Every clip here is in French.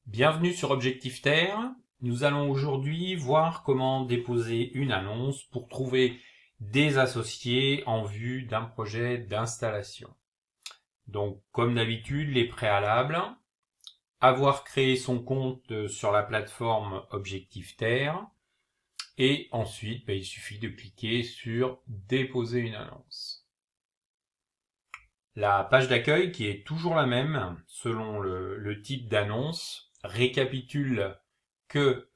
Bienvenue sur Objectif Terre. Nous allons aujourd'hui voir comment déposer une annonce pour trouver des associés en vue d'un projet d'installation. Donc, comme d'habitude, les préalables. Avoir créé son compte sur la plateforme Objectif Terre. Et ensuite, il suffit de cliquer sur Déposer une annonce. La page d'accueil, qui est toujours la même selon le type d'annonce, récapitule que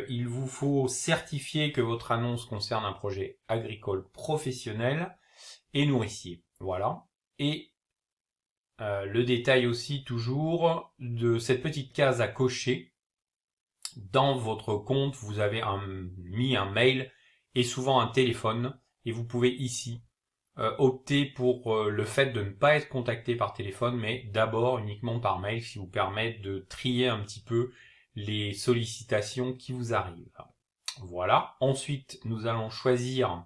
il vous faut certifier que votre annonce concerne un projet agricole professionnel et nourricier. Voilà. Et le détail aussi toujours de cette petite case à cocher. Dans votre compte, vous avez mis un mail et souvent un téléphone et vous pouvez ici opter pour le fait de ne pas être contacté par téléphone, mais d'abord uniquement par mail, ce qui vous permet de trier un petit peu les sollicitations qui vous arrivent. Voilà. Ensuite, nous allons choisir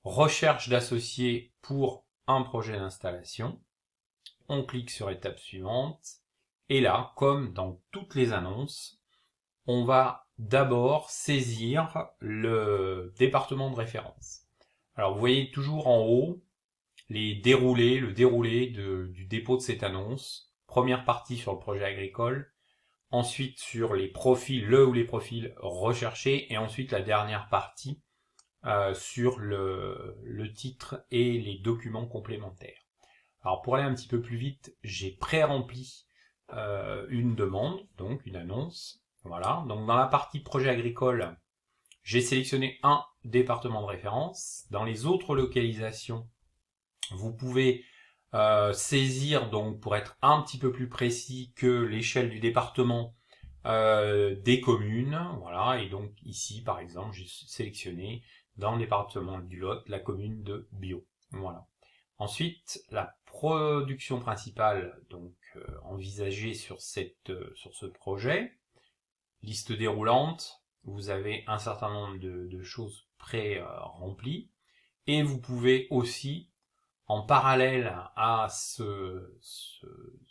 recherche d'associés pour un projet d'installation. On clique sur étape suivante. Et là, comme dans toutes les annonces, on va d'abord saisir le département de référence. Alors, vous voyez toujours en haut le déroulé du dépôt de cette annonce. Première partie sur le projet agricole, ensuite sur les profils, le ou les profils recherchés, et ensuite la dernière partie sur le titre et les documents complémentaires. Alors pour aller un petit peu plus vite, j'ai pré-rempli une demande, donc une annonce. Voilà. Donc dans la partie projet agricole, j'ai sélectionné un département de référence. Dans les autres localisations, vous pouvez saisir, donc pour être un petit peu plus précis que l'échelle du département, des communes. Voilà, et donc ici par exemple, j'ai sélectionné dans le département du Lot la commune de Bio. Voilà. Ensuite, la production principale donc envisagée sur ce projet, liste déroulante. Vous avez un certain nombre de choses pré-remplies et vous pouvez aussi, en parallèle à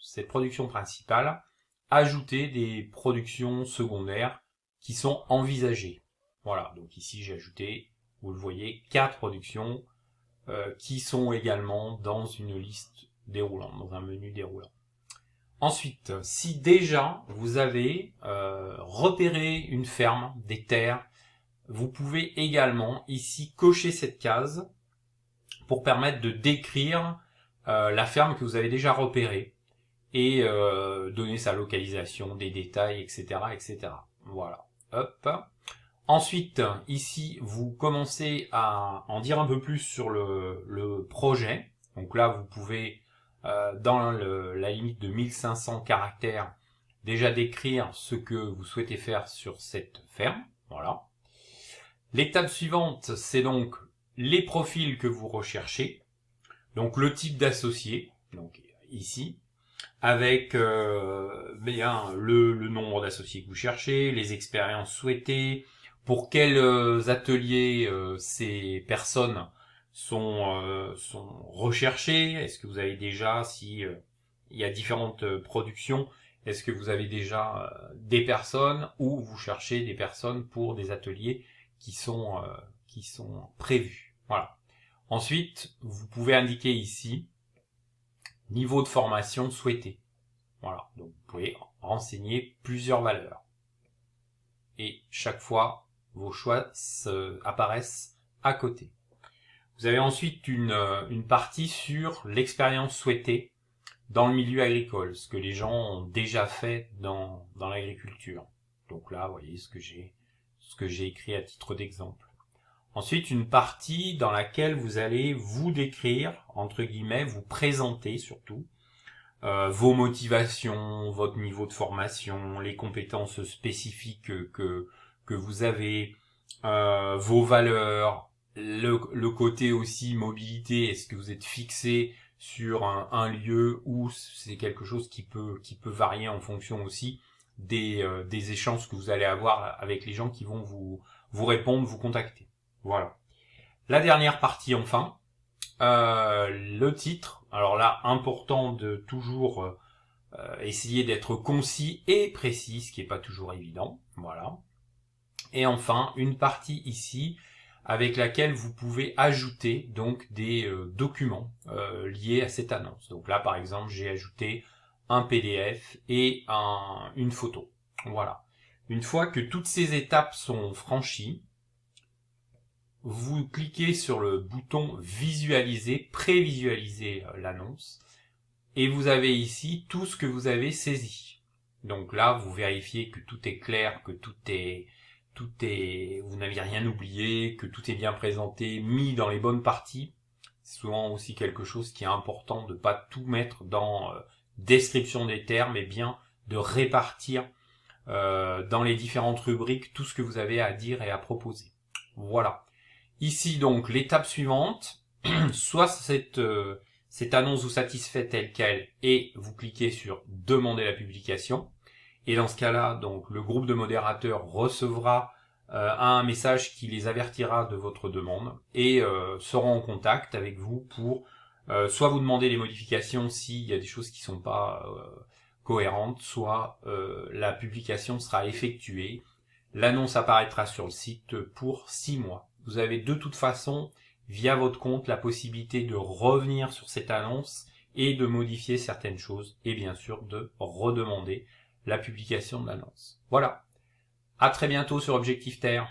cette production principale, ajouter des productions secondaires qui sont envisagées. Voilà, donc ici j'ai ajouté, vous le voyez, 4 productions qui sont également dans une liste déroulante, dans un menu déroulant. Ensuite, si déjà vous avez repéré une ferme, des terres, vous pouvez également ici cocher cette case pour permettre de décrire la ferme que vous avez déjà repérée et donner sa localisation, des détails, etc., etc. Voilà. Hop. Ensuite, ici, vous commencez à en dire un peu plus sur le projet. Donc là, vous pouvez, dans la limite de 1500 caractères, déjà décrire ce que vous souhaitez faire sur cette ferme. Voilà. L'étape suivante, c'est donc les profils que vous recherchez. Donc le type d'associé, donc ici, avec le nombre d'associés que vous cherchez, les expériences souhaitées, pour quels ateliers ces personnes sont recherchées. Est-ce que vous avez déjà, si il y a différentes productions, est-ce que vous avez déjà des personnes ou vous cherchez des personnes pour des ateliers qui sont prévus. Voilà. Ensuite, vous pouvez indiquer ici niveau de formation souhaité. Voilà, donc vous pouvez renseigner plusieurs valeurs. Et chaque fois, vos choix apparaissent à côté. Vous avez ensuite une partie sur l'expérience souhaitée dans le milieu agricole, ce que les gens ont déjà fait dans l'agriculture. Donc là, vous voyez ce que j'ai écrit à titre d'exemple. Ensuite, une partie dans laquelle vous allez vous décrire, entre guillemets, vous présenter surtout, vos motivations, votre niveau de formation, les compétences spécifiques que vous avez, vos valeurs, le côté aussi mobilité, est-ce que vous êtes fixé sur un lieu ou c'est quelque chose qui peut varier en fonction aussi des échanges que vous allez avoir avec les gens qui vont vous répondre, vous contacter. Voilà. La dernière partie enfin, le titre. Alors là, important de toujours Essayez d'être concis et précis, ce qui n'est pas toujours évident. Voilà. Et enfin, une partie ici avec laquelle vous pouvez ajouter donc des documents liés à cette annonce. Donc là, par exemple, j'ai ajouté un PDF et une photo. Voilà. Une fois que toutes ces étapes sont franchies, vous cliquez sur le bouton visualiser, prévisualiser l'annonce, et vous avez ici tout ce que vous avez saisi. Donc là, vous vérifiez que tout est clair, que vous n'avez rien oublié, que tout est bien présenté, mis dans les bonnes parties. C'est souvent aussi quelque chose qui est important de pas tout mettre dans description des termes, mais bien de répartir dans les différentes rubriques tout ce que vous avez à dire et à proposer. Voilà. Ici donc l'étape suivante, soit cette annonce vous satisfait telle quelle et vous cliquez sur demander la publication. Et dans ce cas-là, donc le groupe de modérateurs recevra un message qui les avertira de votre demande et sera en contact avec vous pour soit vous demander des modifications s'il y a des choses qui sont pas cohérentes, soit la publication sera effectuée. L'annonce apparaîtra sur le site pour 6 mois. Vous avez de toute façon, via votre compte, la possibilité de revenir sur cette annonce et de modifier certaines choses et bien sûr de redemander la publication de l'annonce. Voilà. À très bientôt sur Objectif Terre.